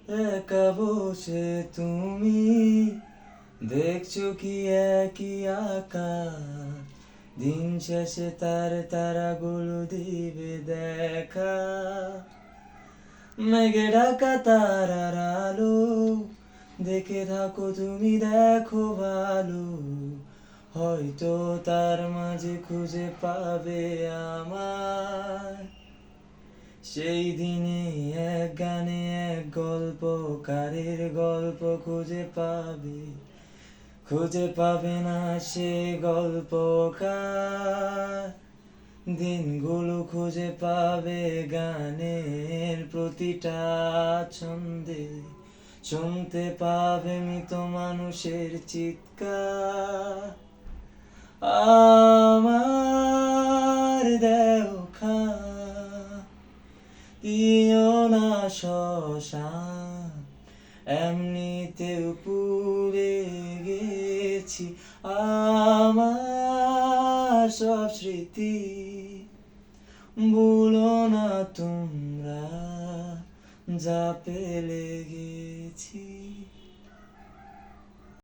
একা বসে তুমি দেখছো কি একই আকাশ, দিন শেষে তার তারাগুলো দিবে দেখা। মেঘে ঢাকা তারার আলো দেখে থাকো তুমি, দেখো ভালো, হয়তো তার মাঝে খুঁজে পাবে আমার। সেই দিনে এক গানে এক গল্পকারের গল্প খুঁজে পাবে না সে গল্পকার। দিনগুলো খুঁজে পাবে গানের প্রতিটা ছন্দে, শুনতে পাবে মৃত মানুষের চিৎকার। আমার দেখা দিও না শ্মশান, এমনিতেও পুড়ে গেছি আমার সব স্মৃতি। ভুলো না তোমরা যা পেলে গেছি।